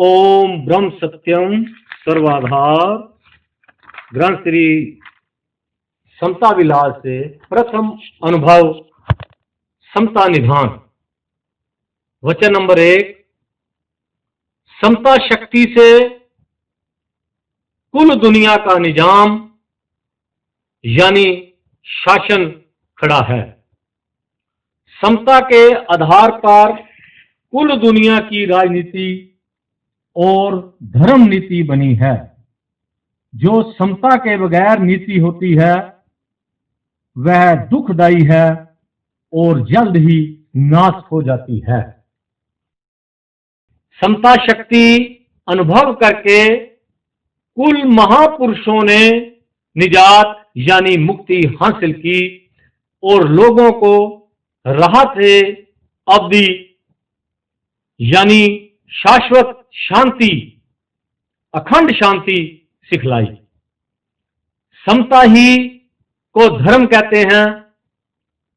ओम ब्रह्म सत्यम सर्वाधार ग्रंथ श्री समता विलास से प्रथम अनुभव समता निधान। वचन नंबर 1। समता शक्ति से कुल दुनिया का निजाम यानी शासन खड़ा है। समता के आधार पर कुल दुनिया की राजनीति और धर्म नीति बनी है। जो समता के बगैर नीति होती है वह दुखदायी है और जल्द ही नाश हो जाती है। समता शक्ति अनुभव करके कुल महापुरुषों ने निजात यानी मुक्ति हासिल की और लोगों को राहत अवधि यानी शाश्वत शांति अखंड शांति सिखलाई। समता ही को धर्म कहते हैं।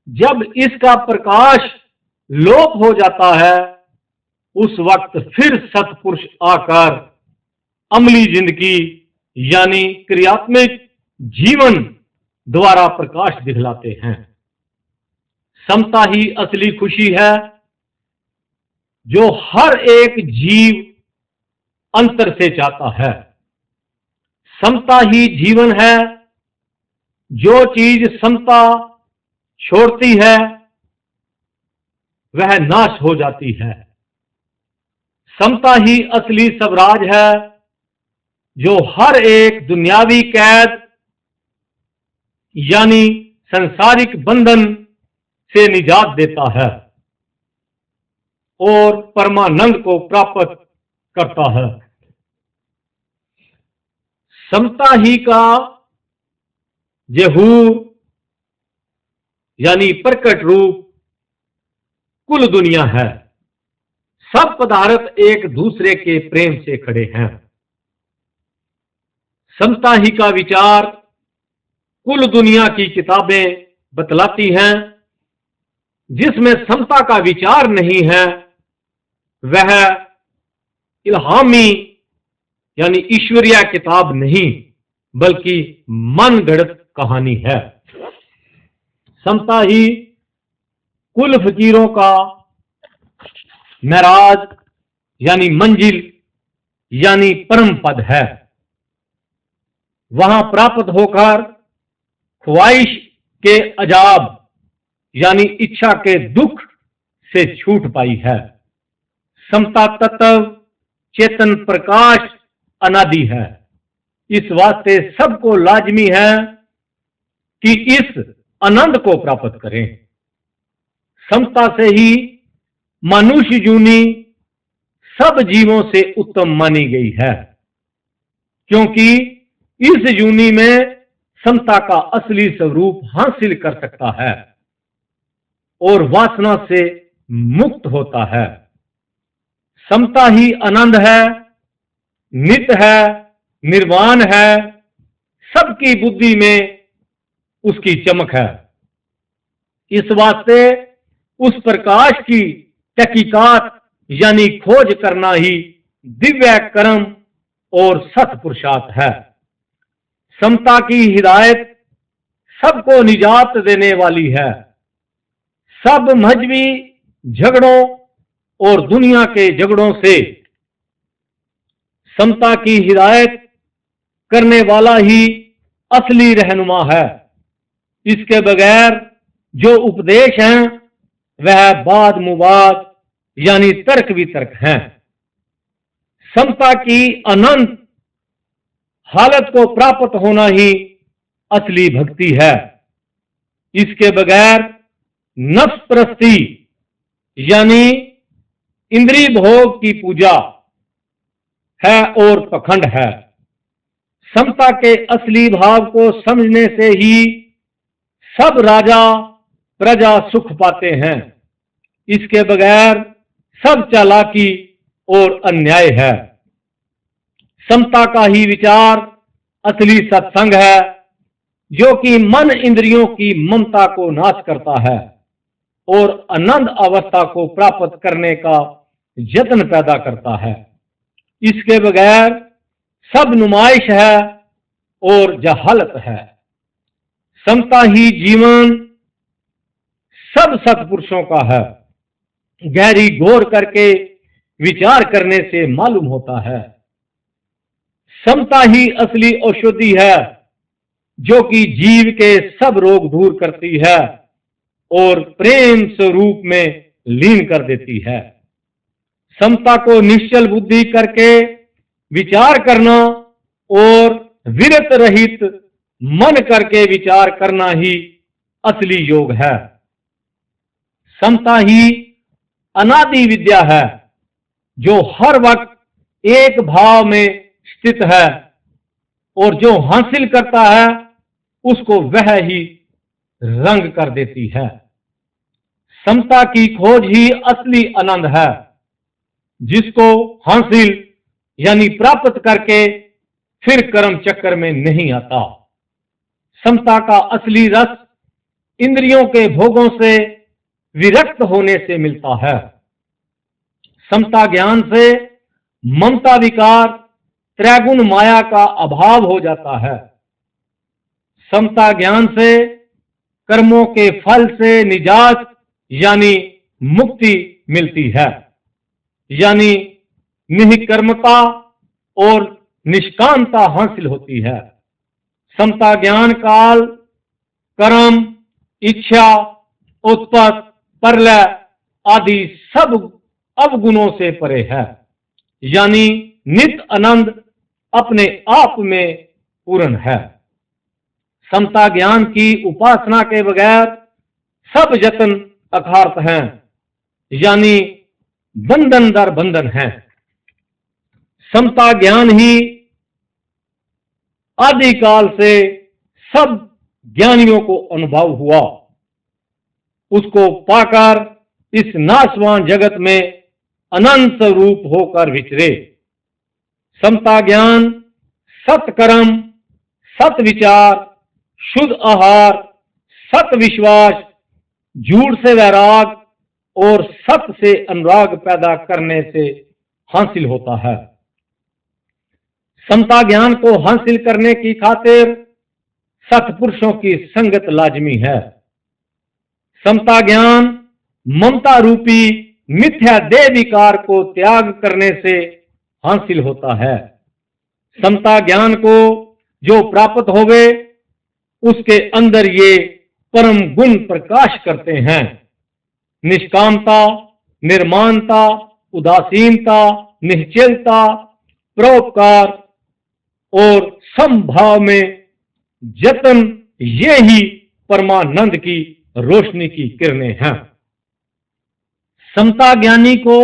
जब इसका प्रकाश लोप हो जाता है उस वक्त फिर सत्पुरुष आकर अमली जिंदगी यानी क्रियात्मक जीवन द्वारा प्रकाश दिखलाते हैं। समता ही असली खुशी है जो हर एक जीव अंतर से चाहता है। समता ही जीवन है। जो चीज समता छोड़ती है वह नाश हो जाती है। समता ही असली स्वराज है जो हर एक दुनियावी कैद यानी संसारिक बंधन से निजात देता है और परमानंद को प्राप्त करता है। समता ही का ज़हूर यानी प्रकट रूप कुल दुनिया है। सब पदार्थ एक दूसरे के प्रेम से खड़े हैं। समता ही का विचार कुल दुनिया की किताबें बतलाती हैं। जिसमें समता का विचार नहीं है वह इल्हामी यानी ईश्वरीय किताब नहीं बल्कि मन गढ़ंत कहानी है। समता ही कुल फकीरों का महराज यानी मंजिल यानी परम पद है। वहां प्राप्त होकर ख्वाहिश के अजाब यानी इच्छा के दुख से छूट पाई है। समता तत्व चेतन प्रकाश अनादि है। इस वास्ते सबको लाजमी है कि इस आनंद को प्राप्त करें। समता से ही मनुष्य जूनी सब जीवों से उत्तम मानी गई है क्योंकि इस जूनी में समता का असली स्वरूप हासिल कर सकता है और वासना से मुक्त होता है। समता ही आनंद है, नित्य है, निर्वाण है। सबकी बुद्धि में उसकी चमक है। इस वास्ते उस प्रकाश की तहकीकात यानी खोज करना ही दिव्य कर्म और सत्पुरुषार्थ है। समता की हिदायत सबको निजात देने वाली है। सब मजहबी झगड़ों और दुनिया के झगड़ों से समता की हिदायत करने वाला ही असली रहनुमा है। इसके बगैर जो उपदेश हैं वह वाद मुवाद यानी तर्क वितर्क हैं। समता की अनंत हालत को प्राप्त होना ही असली भक्ति है। इसके बगैर नफ्स परस्ती यानी इंद्रिय भोग की पूजा है और पखंड है। समता के असली भाव को समझने से ही सब राजा प्रजा सुख पाते हैं। इसके बगैर सब चालाकी और अन्याय है। समता का ही विचार असली सत्संग है जो कि मन इंद्रियों की ममता को नाश करता है और आनंद अवस्था को प्राप्त करने का यत्न पैदा करता है। इसके बगैर सब नुमाइश है और जहालत है। समता ही जीवन सब सत्पुरुषों का है। गहरी गौर करके विचार करने से मालूम होता है। समता ही असली औषधि है जो कि जीव के सब रोग दूर करती है और प्रेम स्वरूप में लीन कर देती है। समता को निश्चल बुद्धि करके विचार करना और विरत रहित मन करके विचार करना ही असली योग है। समता ही अनादि विद्या है जो हर वक्त एक भाव में स्थित है और जो हासिल करता है उसको वह ही रंग कर देती है। समता की खोज ही असली आनंद है जिसको हासिल यानी प्राप्त करके फिर कर्म चक्कर में नहीं आता। समता का असली रस इंद्रियों के भोगों से विरक्त होने से मिलता है। समता ज्ञान से ममता विकार त्रैगुण माया का अभाव हो जाता है। समता ज्ञान से कर्मों के फल से निजात यानी मुक्ति मिलती है, यानी निष्कर्मता और निष्कामता हासिल होती है। समता ज्ञान काल, कर्म, इच्छा, उत्पत्ति, प्रलय आदि सब अवगुणों से परे है, यानी नित आनंद अपने आप में पूर्ण है। समता ज्ञान की उपासना के बगैर सब यत्न अर्थार्थ हैं, यानी बंधन दर बंधन है। समता ज्ञान ही आदिकाल से सब ज्ञानियों को अनुभव हुआ। उसको पाकर इस नाशवान जगत में अनंत रूप होकर विचरे। समता ज्ञान सत्कर्म, सत विचार, शुद्ध आहार, सत विश्वास, झूठ से वैराग और सत से अनुराग पैदा करने से हासिल होता है। समता ज्ञान को हासिल करने की खातिर सत्पुरुषों की संगत लाजमी है। समता ज्ञान ममता रूपी मिथ्या देह विकार को त्याग करने से हासिल होता है। समता ज्ञान को जो प्राप्त होवे उसके अंदर ये परम गुण प्रकाश करते हैं। निष्कामता, निर्माणता, उदासीनता, निश्चलता, परोपकार और समभाव में जतन, ये ही परमानंद की रोशनी की किरणें हैं। समता ज्ञानी को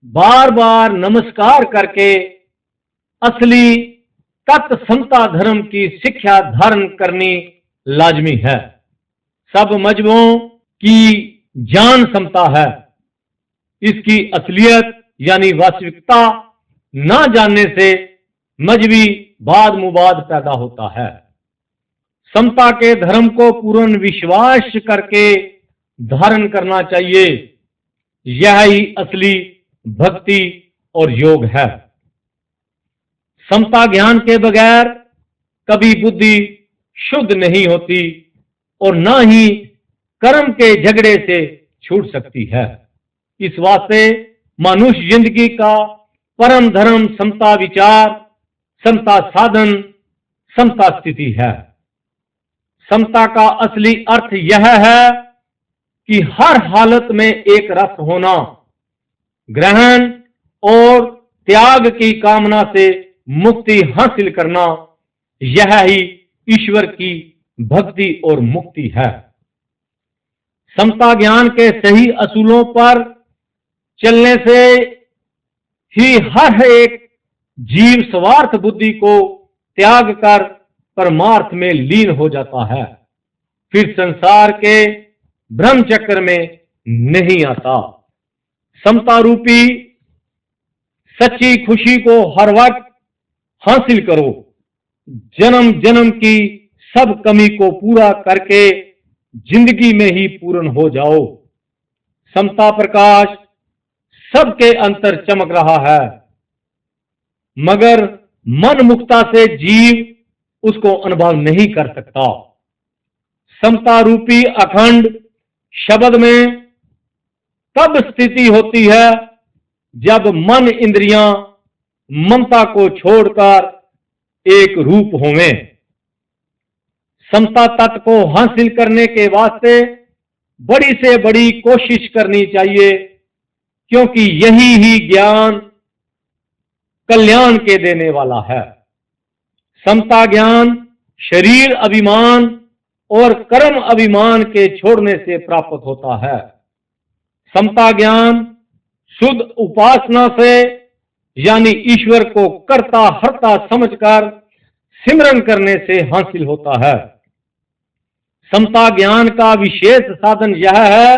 बार बार नमस्कार करके असली तत् समता धर्म की शिक्षा धारण करनी लाजमी है। सब मजहबों की जान समता है। इसकी असलियत यानी वास्तविकता न जानने से मजहबी वाद मुवाद पैदा होता है। समता के धर्म को पूर्ण विश्वास करके धारण करना चाहिए। यह ही असली भक्ति और योग है। समता ज्ञान के बगैर कभी बुद्धि शुद्ध नहीं होती और न ही कर्म के झगड़े से छूट सकती है। इस वास्ते मनुष्य जिंदगी का परम धर्म समता विचार, समता साधन, समता स्थिति है। समता का असली अर्थ यह है कि हर हालत में एक रस होना, ग्रहण और त्याग की कामना से मुक्ति हासिल करना, यह ही ईश्वर की भक्ति और मुक्ति है। समता ज्ञान के सही असूलों पर चलने से ही हर एक जीव स्वार्थ बुद्धि को त्याग कर परमार्थ में लीन हो जाता है, फिर संसार के भ्रम चक्र में नहीं आता। समता रूपी सच्ची खुशी को हर वक्त हासिल करो। जन्म जन्म की सब कमी को पूरा करके जिंदगी में ही पूर्ण हो जाओ। समता प्रकाश सबके अंतर चमक रहा है। मगर मन मुक्ता से जीव उसको अनुभव नहीं कर सकता। समता रूपी अखंड शब्द में तब स्थिति होती है जब मन इंद्रियां ममता को छोड़कर एक रूप होवें। समता तत्व को हासिल करने के वास्ते बड़ी से बड़ी कोशिश करनी चाहिए, क्योंकि यही ही ज्ञान कल्याण के देने वाला है। समता ज्ञान शरीर अभिमान और कर्म अभिमान के छोड़ने से प्राप्त होता है। समता ज्ञान शुद्ध उपासना से, यानी ईश्वर को कर्ता हर्ता समझकर सिमरन करने से हासिल होता है। समता ज्ञान का विशेष साधन यह है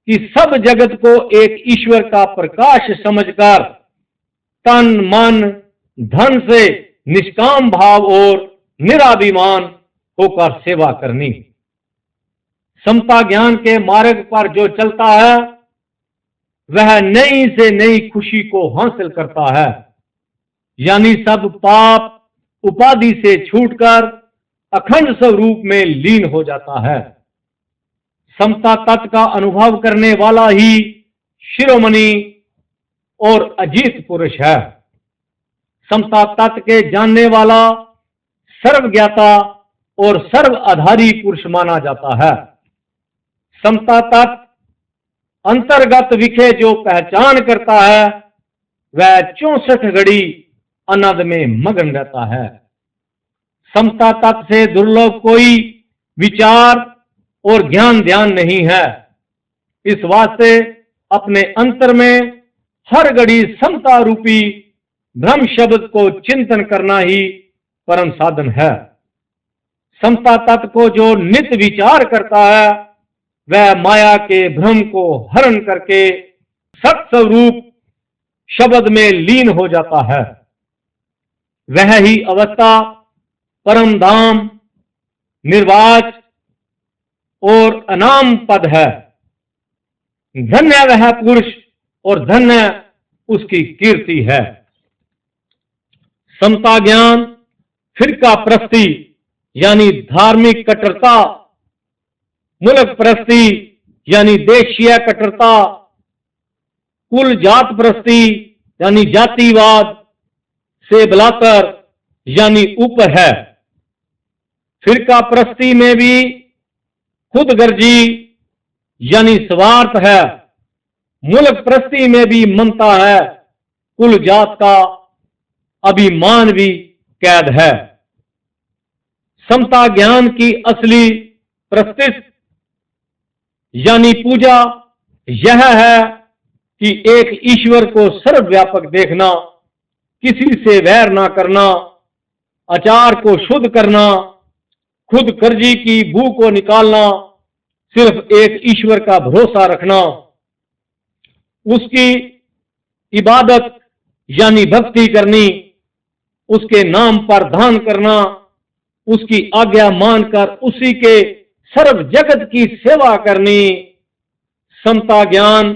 कि सब जगत को एक ईश्वर का प्रकाश समझकर तन मन धन से निष्काम भाव और निराभिमान होकर सेवा करनी। समता ज्ञान के मार्ग पर जो चलता है वह नई से नई खुशी को हासिल करता है, यानी सब पाप उपाधि से छूटकर अखंड स्वरूप में लीन हो जाता है। समता तत्व का अनुभव करने वाला ही शिरोमणि और अजीत पुरुष है। समता तत्व के जानने वाला सर्वज्ञाता और सर्व आधारी पुरुष माना जाता है। समता तत्व अंतर्गत विखे जो पहचान करता है वह 64 घड़ी आनंद में मगन रहता है। समता तत्व से दुर्लभ कोई विचार और ज्ञान ध्यान नहीं है। इस वास्ते अपने अंतर में हर घड़ी समता रूपी ब्रह्म शब्द को चिंतन करना ही परम साधन है। समता तत्व को जो नित्य विचार करता है वह माया के भ्रम को हरण करके सत स्वरूप शब्द में लीन हो जाता है। वह ही अवस्था परम धाम, निर्वाच और अनाम पद है। धन्य वह पुरुष और धन्य उसकी कीर्ति है। समता ज्ञान फिरका प्रस्ती यानी धार्मिक कट्टरता, मुल्क प्रस्ती यानी देशीय कट्टरता, कुल जात प्रस्ती यानी जातिवाद से बलात्कार यानी ऊपर है। फिरका प्रस्ती में भी खुदगर्जी यानी स्वार्थ है। मुल्क प्रस्ती में भी ममता है। कुल जात का अभिमान भी कैद है। समता ज्ञान की असली प्रस्तित यानी पूजा यह है कि एक ईश्वर को सर्वव्यापक देखना, किसी से वैर ना करना, आचार को शुद्ध करना, खुद कर्जी की बू को निकालना, सिर्फ एक ईश्वर का भरोसा रखना, उसकी इबादत यानी भक्ति करनी, उसके नाम पर दान करना, उसकी आज्ञा मानकर उसी के सर्व जगत की सेवा करनी। समता ज्ञान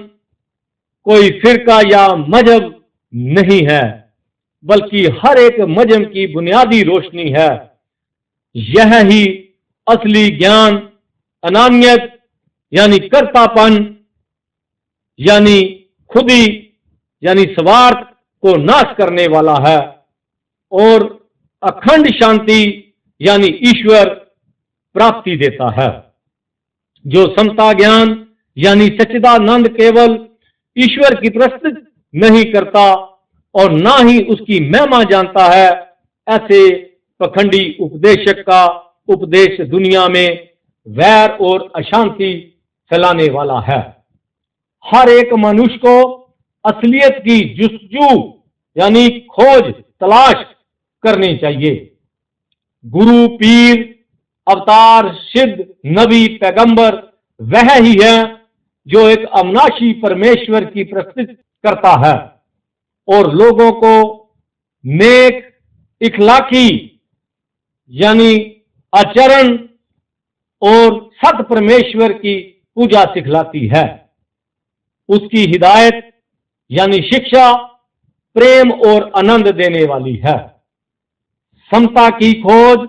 कोई फिरका या मजहब नहीं है, बल्कि हर एक मजहब की बुनियादी रोशनी है। यह ही असली ज्ञान अनान्यत यानी कर्तापन यानी खुदी यानी स्वार्थ को नाश करने वाला है और अखंड शांति यानी ईश्वर प्राप्ति देता है। जो समता ज्ञान यानी सच्चिदानंद केवल ईश्वर की प्रस्तुति नहीं करता और ना ही उसकी महिमा जानता है, ऐसे पखंडी उपदेशक का उपदेश दुनिया में वैर और अशांति फैलाने वाला है। हर एक मनुष्य को असलियत की जुस्तजू यानी खोज तलाश करनी चाहिए। गुरु, पीर, अवतार, सिद्ध, नबी, पैगंबर वह ही है जो एक अविनाशी परमेश्वर की प्रस्तुति करता है और लोगों को नेक इखलाकी यानी आचरण और सत परमेश्वर की पूजा सिखलाती है। उसकी हिदायत यानी शिक्षा प्रेम और आनंद देने वाली है। समता की खोज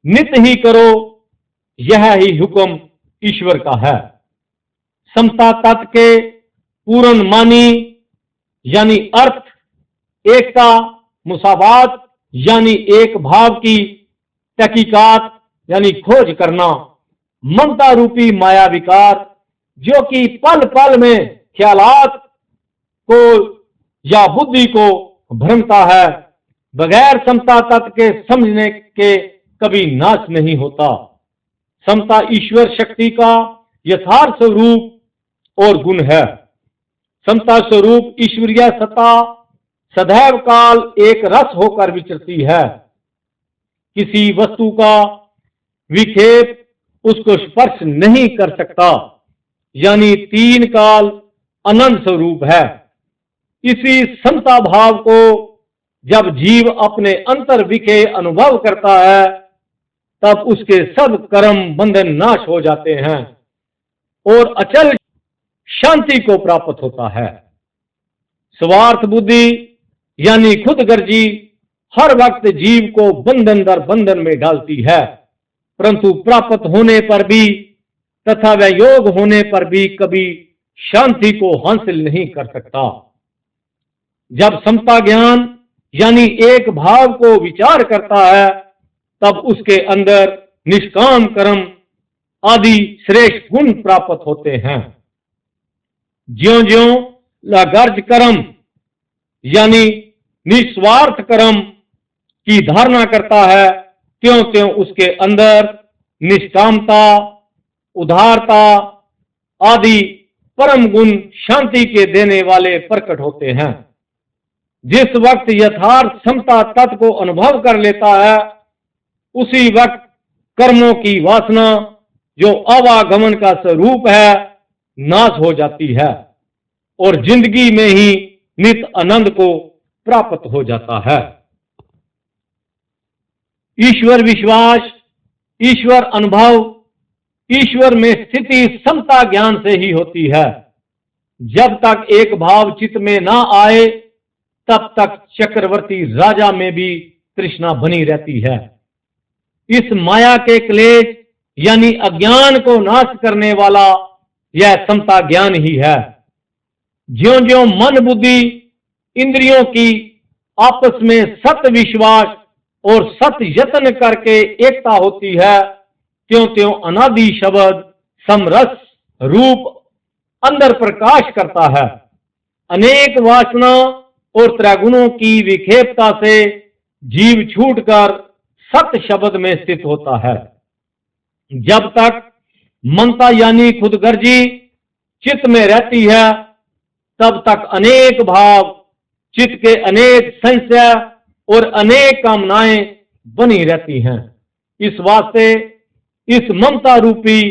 नित ही करो, यह ही हुक्म ईश्वर का है। समता तत्व के पूर्ण मानी यानी अर्थ, एकता, मुसावात यानी एक भाव की तहकीकात यानी खोज करना, ममता रूपी माया विकार जो कि पल पल में ख्यालात को या बुद्धि को भ्रमता है, बगैर समता तत्व के समझने के कभी नाश नहीं होता। समता ईश्वर शक्ति का यथार्थ स्वरूप और गुण है। समता स्वरूप ईश्वरीय सत्ता सदैव काल एक रस होकर विचरती है। किसी वस्तु का विक्षेप उसको स्पर्श नहीं कर सकता, यानी तीन काल अनंत स्वरूप है। इसी समता भाव को जब जीव अपने अंतर विखे अनुभव करता है, तब उसके सब कर्म बंधन नाश हो जाते हैं और अचल शांति को प्राप्त होता है। स्वार्थ बुद्धि यानी खुदगर्जी हर वक्त जीव को बंधन दर बंधन में डालती है, परंतु प्राप्त होने पर भी तथा वह योग होने पर भी कभी शांति को हासिल नहीं कर सकता। जब समता ज्ञान यानी एक भाव को विचार करता है, तब उसके अंदर निष्काम कर्म आदि श्रेष्ठ गुण प्राप्त होते हैं। ज्यों ज्यों लागर्ज कर्म यानी निस्वार्थ कर्म की धारणा करता है, त्यों त्यों उसके अंदर निष्कामता, उदारता आदि परम गुण शांति के देने वाले प्रकट होते हैं। जिस वक्त यथार्थ समता तत्व को अनुभव कर लेता है, उसी वक्त कर्मों की वासना जो आवागमन का स्वरूप है नाश हो जाती है और जिंदगी में ही नित आनंद को प्राप्त हो जाता है। ईश्वर विश्वास, ईश्वर अनुभव, ईश्वर में स्थिति समता ज्ञान से ही होती है। जब तक एक भाव चित्त में ना आए, तब तक चक्रवर्ती राजा में भी तृष्णा बनी रहती है। इस माया के क्लेश यानी अज्ञान को नाश करने वाला यह समता ज्ञान ही है। ज्यों ज्यों मन बुद्धि इंद्रियों की आपस में सत विश्वास और सत यत्न करके एकता होती है, त्यों त्यों अनादि शब्द समरस रूप अंदर प्रकाश करता है। अनेक वासना और त्रैगुणों की विक्षेपता से जीव छूटकर सत शब्द में स्थित होता है। जब तक ममता यानी खुदगर्जी चित्त में रहती है, तब तक अनेक भाव, चित्त के अनेक संशय और अनेक कामनाएं बनी रहती हैं। इस वास्ते इस ममता रूपी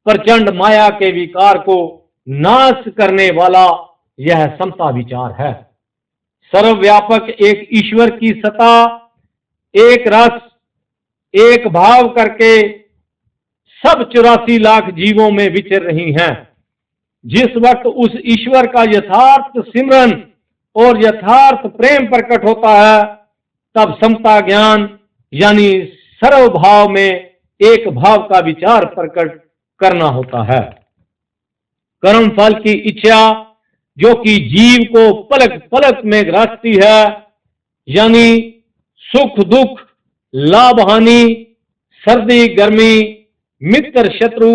प्रचंड माया के विकार को नाश करने वाला यह समता विचार है। सर्वव्यापक एक ईश्वर की सत्ता एक रस एक भाव करके सब 84 लाख जीवों में विचर रही हैं। जिस वक्त उस ईश्वर का यथार्थ सिमरन और यथार्थ प्रेम प्रकट होता है, तब समता ज्ञान यानी सर्व भाव में एक भाव का विचार प्रकट करना होता है। कर्म फल की इच्छा जो कि जीव को पलक पलक में ग्रासती है, यानी सुख दुख, लाभ हानि, सर्दी गर्मी, मित्र शत्रु,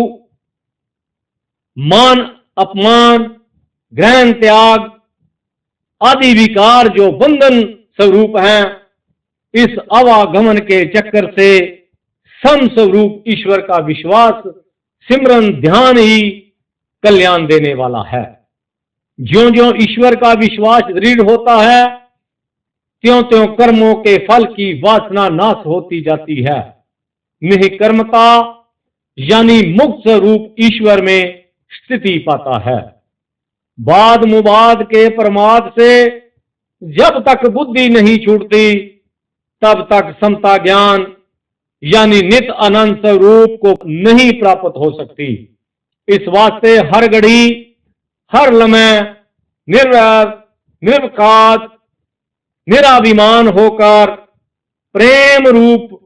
मान अपमान, ग्रहण त्याग आदि विकार जो बंधन स्वरूप हैं, इस आवागमन के चक्कर से सम स्वरूप ईश्वर का विश्वास सिमरन ध्यान ही कल्याण देने वाला है। ज्यों ज्यों ईश्वर का विश्वास दृढ़ होता है, त्यों त्यों कर्मों के फल की वासना नाश होती जाती है। निष्कर्मता यानी मुक्त स्वरूप ईश्वर में स्थिति पाता है। बाद मुबाद के प्रमाद से जब तक बुद्धि नहीं छूटती, तब तक समता ज्ञान यानी नित अनंत स्वरूप को नहीं प्राप्त हो सकती। इस वास्ते हर घड़ी हर लम्हे निर्वैर निर्विकार निराभिमान होकर प्रेम रूप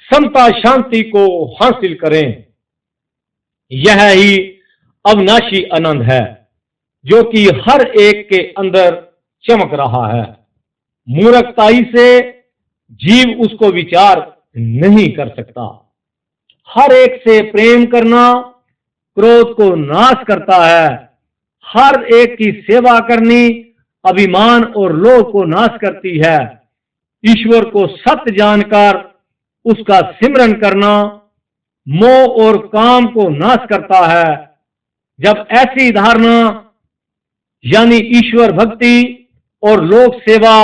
समता शांति को हासिल करें। यह ही अविनाशी आनंद है जो कि हर एक के अंदर चमक रहा है। मूर्खताई से जीव उसको विचार नहीं कर सकता। हर एक से प्रेम करना क्रोध को नाश करता है। हर एक की सेवा करनी अभिमान और लोभ को नाश करती है। ईश्वर को सत्य जानकर उसका सिमरन करना मोह और काम को नाश करता है। जब ऐसी धारणा यानी ईश्वर भक्ति और लोक सेवा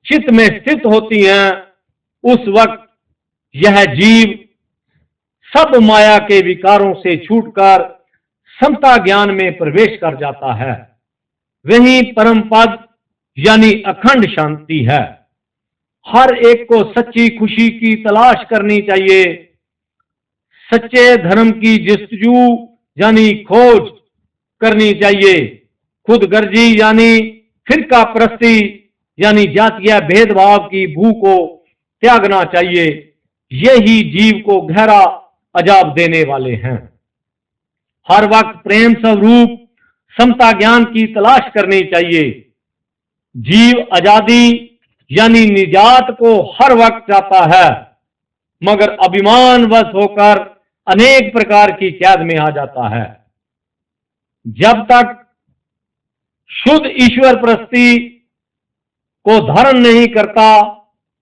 चित्त में स्थित होती हैं, उस वक्त यह जीव सब माया के विकारों से छूटकर समता ज्ञान में प्रवेश कर जाता है। वही परम पद यानी अखंड शांति है। हर एक को सच्ची खुशी की तलाश करनी चाहिए। सच्चे धर्म की जस्तजू यानी खोज करनी चाहिए। खुद गर्जी यानी फिरका परस्ती यानी जातीय भेदभाव की भू को त्यागना चाहिए। यही जीव को गहरा अजाब देने वाले हैं। हर वक्त प्रेम स्वरूप समता ज्ञान की तलाश करनी चाहिए। जीव आजादी यानी निजात को हर वक्त चाहता है, मगर अभिमान वश होकर अनेक प्रकार की कैद में आ जाता है। जब तक शुद्ध ईश्वर प्रस्ति को धारण नहीं करता,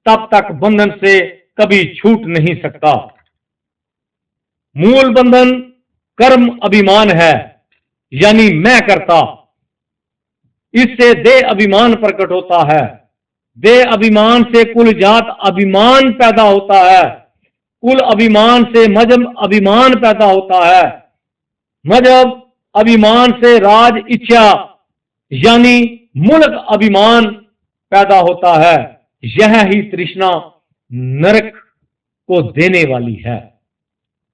तब तक बंधन से कभी छूट नहीं सकता। मूल बंधन कर्म अभिमान है, यानी मैं करता। इससे देह अभिमान प्रकट होता है। देह अभिमान से कुल जात अभिमान पैदा होता है। कुल अभिमान से मजहब अभिमान पैदा होता है। मजहब अभिमान से राज इच्छा यानी मुल्क अभिमान पैदा होता है। यह ही तृष्णा नरक को देने वाली है।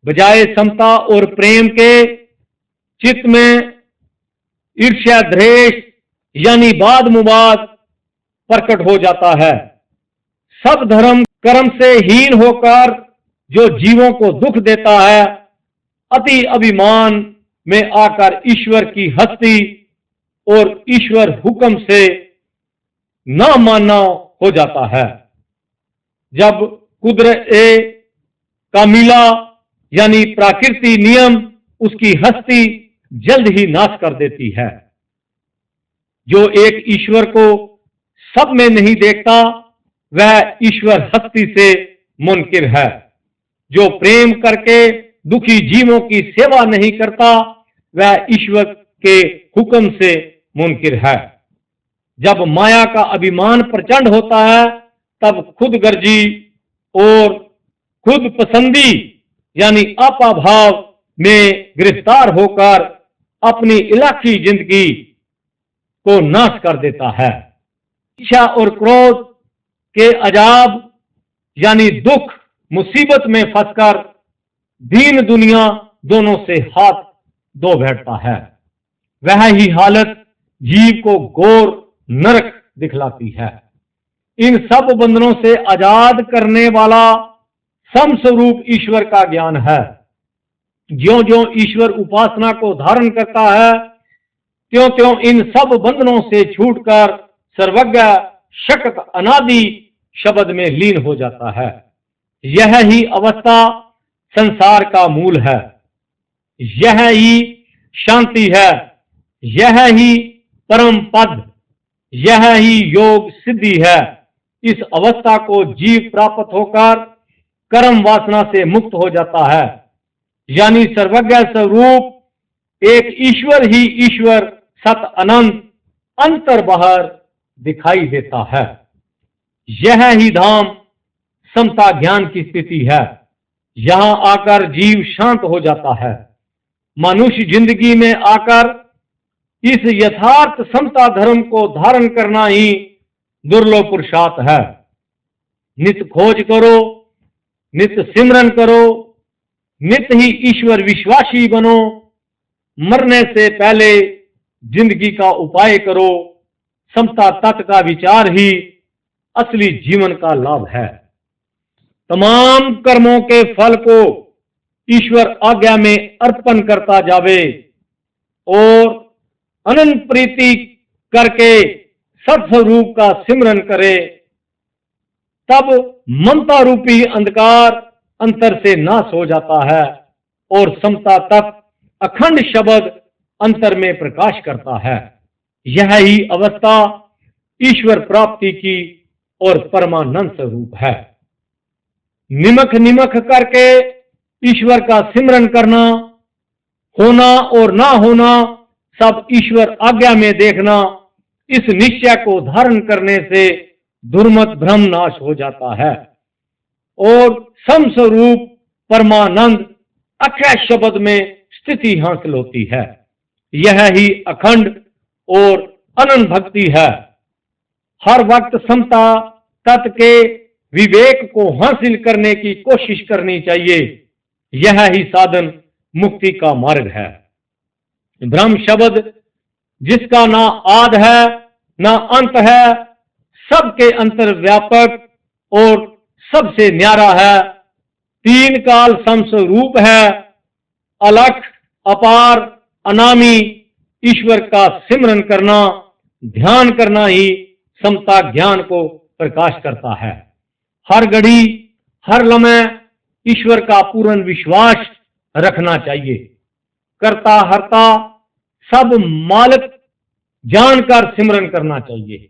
बजाय समता और प्रेम के चित्त में ईर्ष्या द्वेष यानी वाद मुवाद प्रकट हो जाता है। सब धर्म कर्म से हीन होकर जो जीवों को दुख देता है, अति अभिमान में आकर ईश्वर की हस्ती और ईश्वर हुक्म से न मानना हो जाता है। जब कुदरत कामिला यानी प्राकृतिक नियम उसकी हस्ती जल्द ही नाश कर देती है। जो एक ईश्वर को सब में नहीं देखता, वह ईश्वर हस्ती से मुनकिर है। जो प्रेम करके दुखी जीवों की सेवा नहीं करता, वह ईश्वर के हुक्म से मुनकिर है। जब माया का अभिमान प्रचंड होता है, तब खुद गर्जी और खुद पसंदी यानी अपाभाव में गिरफ्तार होकर अपनी इलाकी जिंदगी को नाश कर देता है। इच्छा और क्रोध के अजाब यानी दुख मुसीबत में फंसकर दीन दुनिया दोनों से हाथ धो बैठता है। वह ही हालत जीव को घोर नरक दिखलाती है। इन सब बंधनों से आजाद करने वाला समस्वरूप ईश्वर का ज्ञान है। ज्यों ज्यों ईश्वर उपासना को धारण करता है, त्यों त्यों इन सब बंधनों से छूटकर सर्वज्ञ शक्त अनादि शब्द में लीन हो जाता है। यह ही अवस्था संसार का मूल है। यह ही शांति है। यह ही परम पद, यह ही योग सिद्धि है। इस अवस्था को जीव प्राप्त होकर कर्म वासना से मुक्त हो जाता है। यानी सर्वज्ञ स्वरूप एक ईश्वर ही ईश्वर सत अनंत अंतर बाहर दिखाई देता है। यह ही धाम समता ज्ञान की स्थिति है। यहां आकर जीव शांत हो जाता है। मनुष्य जिंदगी में आकर इस यथार्थ समता धर्म को धारण करना ही दुर्लभ पुरुषार्थ है। नित खोज करो, नित सिमरन करो, नित ही ईश्वर विश्वासी बनो। मरने से पहले जिंदगी का उपाय करो। समता तत्व का विचार ही असली जीवन का लाभ है। तमाम कर्मों के फल को ईश्वर आज्ञा में अर्पण करता जावे और अनंत प्रीति करके सत्स्वरूप का सिमरन करे, तब ममता रूपी अंधकार अंतर से नाश हो जाता है और समता तक अखंड शब्द अंतर में प्रकाश करता है। यह ही अवस्था ईश्वर प्राप्ति की और परमानंद स्वरूप है। निमख निमख करके ईश्वर का सिमरन करना, होना और ना होना सब ईश्वर आज्ञा में देखना, इस निश्चय को धारण करने से दुर्मत भ्रम नाश हो जाता है और समस्वरूप परमानंद अक्षय शब्द में स्थिति हासिल होती है। यह ही अखंड और अनंत भक्ति है। हर वक्त समता तत्व के विवेक को हासिल करने की कोशिश करनी चाहिए। यह ही साधन मुक्ति का मार्ग है। ब्रह्म शब्द जिसका ना आद है ना अंत है, सबके अंतर व्यापक और सबसे न्यारा है, तीन काल समस्वरूप है, अलख अपार अनामी ईश्वर का सिमरन करना, ध्यान करना ही समता ज्ञान को प्रकाश करता है। हर घड़ी हर लम्हे ईश्वर का पूर्ण विश्वास रखना चाहिए। कर्ता हर्ता सब मालिक जानकर सिमरन करना चाहिए।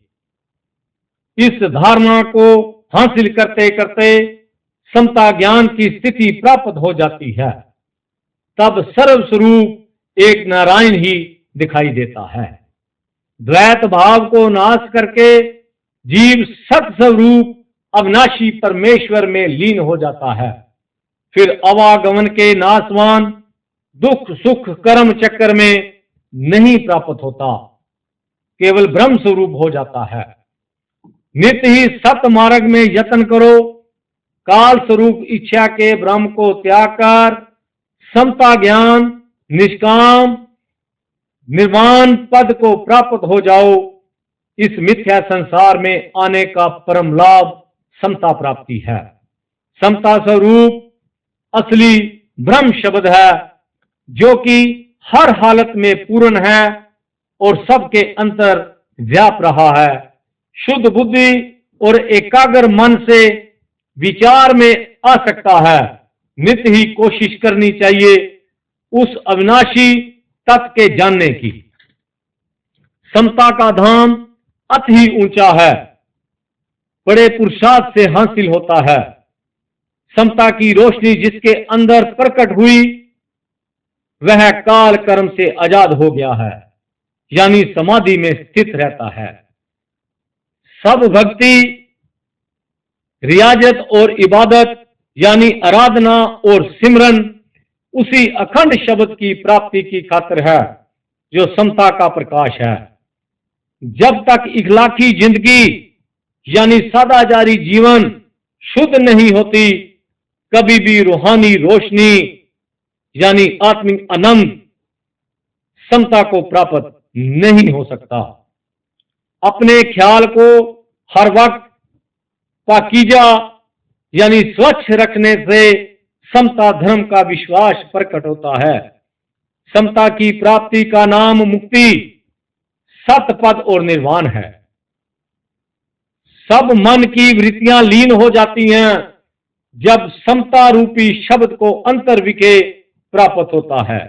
इस धारणा को हासिल करते करते समता ज्ञान की स्थिति प्राप्त हो जाती है। तब सर्वस्वरूप एक नारायण ही दिखाई देता है। द्वैत भाव को नाश करके जीव सत्स्वरूप अविनाशी परमेश्वर में लीन हो जाता है। फिर अवागमन के नाशवान दुख सुख कर्म चक्कर में नहीं प्राप्त होता, केवल ब्रह्म स्वरूप हो जाता है। नित्य ही सत मार्ग में यत्न करो। काल स्वरूप इच्छा के ब्रह्म को त्याग कर समता ज्ञान निष्काम निर्वाण पद को प्राप्त हो जाओ। इस मिथ्या संसार में आने का परम लाभ समता प्राप्ति है। समता स्वरूप असली ब्रह्म शब्द है, जो कि हर हालत में पूर्ण है और सबके अंतर व्याप रहा है। शुद्ध बुद्धि और एकाग्र मन से विचार में आ सकता है। नित्य ही कोशिश करनी चाहिए उस अविनाशी तत्व के जानने की। समता का धाम अति ही ऊंचा है, बड़े पुरुषार्थ से हासिल होता है। समता की रोशनी जिसके अंदर प्रकट हुई, वह काल कर्म से आजाद हो गया है, यानी समाधि में स्थित रहता है। सब भक्ति रियाजत और इबादत यानी आराधना और सिमरन उसी अखंड शब्द की प्राप्ति की खातिर है, जो समता का प्रकाश है। जब तक इखलाकी जिंदगी यानी सदाचारी जीवन शुद्ध नहीं होती, कभी भी रूहानी रोशनी यानी आत्मिक आनंद समता को प्राप्त नहीं हो सकता। अपने ख्याल को हर वक्त पाकीजा यानी स्वच्छ रखने से समता धर्म का विश्वास प्रकट होता है। समता की प्राप्ति का नाम मुक्ति, सतपद और निर्वाण है। सब मन की वृत्तियां लीन हो जाती हैं जब समता रूपी शब्द को अंतर विखे प्राप्त होता है।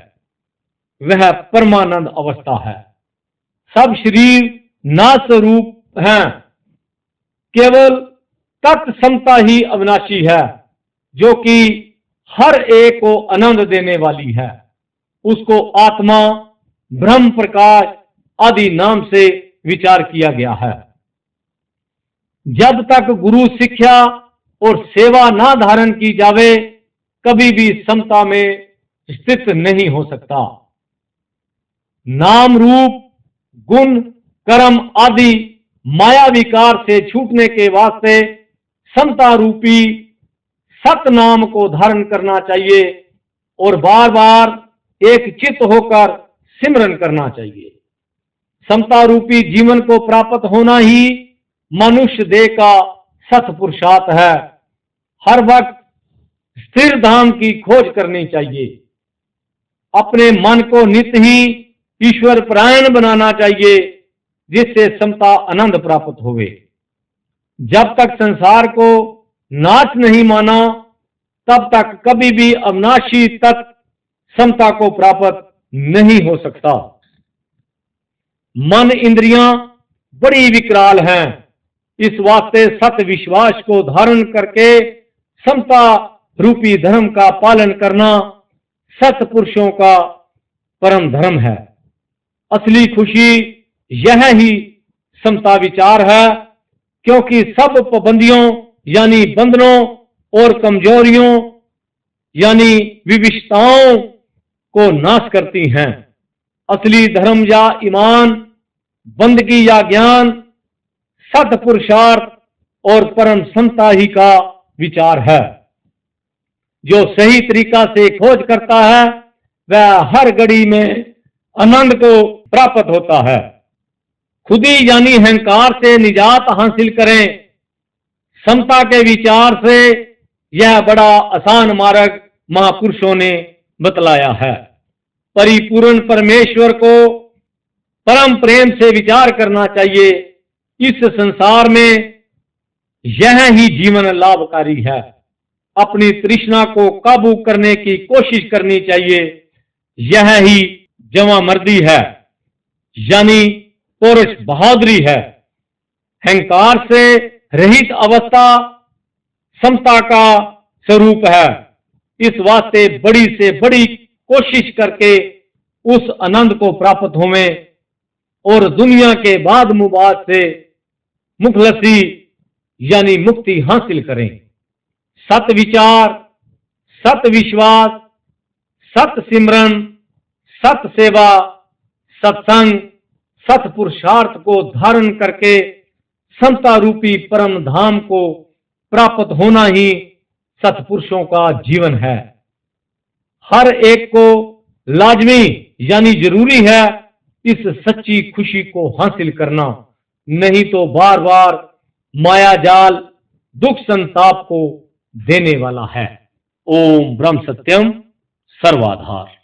वह परमानंद अवस्था है। सब शरीर नास्वरूप हैं, केवल तत् समता ही अविनाशी है, जो कि हर एक को आनंद देने वाली है। उसको आत्मा ब्रह्म प्रकाश आदि नाम से विचार किया गया है। जब तक गुरु शिक्षा और सेवा ना धारण की जावे, कभी भी समता में स्थित नहीं हो सकता। नाम रूप गुण कर्म आदि माया विकार से छूटने के वास्ते समता रूपी सत नाम को धारण करना चाहिए और बार बार एक चित्त होकर सिमरन करना चाहिए। समता रूपी जीवन को प्राप्त होना ही मनुष्य देह का सत्पुरुषार्थ है। हर वक्त स्थिर धाम की खोज करनी चाहिए। अपने मन को नित्य ही ईश्वर परायण बनाना चाहिए, जिससे समता आनंद प्राप्त होवे। जब तक संसार को नाश नहीं माना, तब तक कभी भी अविनाशी तत्व समता को प्राप्त नहीं हो सकता। मन इंद्रियां बड़ी विकराल हैं, इस वास्ते सत्य विश्वास को धारण करके समता रूपी धर्म का पालन करना सत्पुरुषों का परम धर्म है। असली खुशी यह ही समता विचार है, क्योंकि सब पाबंदियों यानी बंधनों और कमजोरियों यानी विविधताओं को नाश करती हैं। असली धर्म या ईमान, बंदगी या ज्ञान, सत्पुरुषार्थ और परम समता ही का विचार है। जो सही तरीका से खोज करता है वह हर घड़ी में आनंद को प्राप्त होता है। खुदी यानी अहंकार से निजात हासिल करें। समता के विचार से यह बड़ा आसान मार्ग महापुरुषों ने बतलाया है। परिपूर्ण परमेश्वर को परम प्रेम से विचार करना चाहिए। इस संसार में यह ही जीवन लाभकारी है। अपनी तृष्णा को काबू करने की कोशिश करनी चाहिए। यह ही जवामर्दी है, यानी पौरुष बहादुरी है। अहंकार से रहित अवस्था समता का स्वरूप है। इस वास्ते बड़ी से बड़ी कोशिश करके उस आनंद को प्राप्त होवें और दुनिया के बाद मुबाद से मुखलसी यानी मुक्ति हासिल करें। सत विचार, सत विश्वास, सत सिमरन, सत सेवा, सत्संग, सत्पुरुषार्थ को धारण करके समता रूपी परम धाम को प्राप्त होना ही सत्पुरुषों का जीवन है। हर एक को लाजमी यानी जरूरी है इस सच्ची खुशी को हासिल करना, नहीं तो बार बार माया जाल दुख संताप को देने वाला है। ओम ब्रह्म सत्यम सर्वाधार।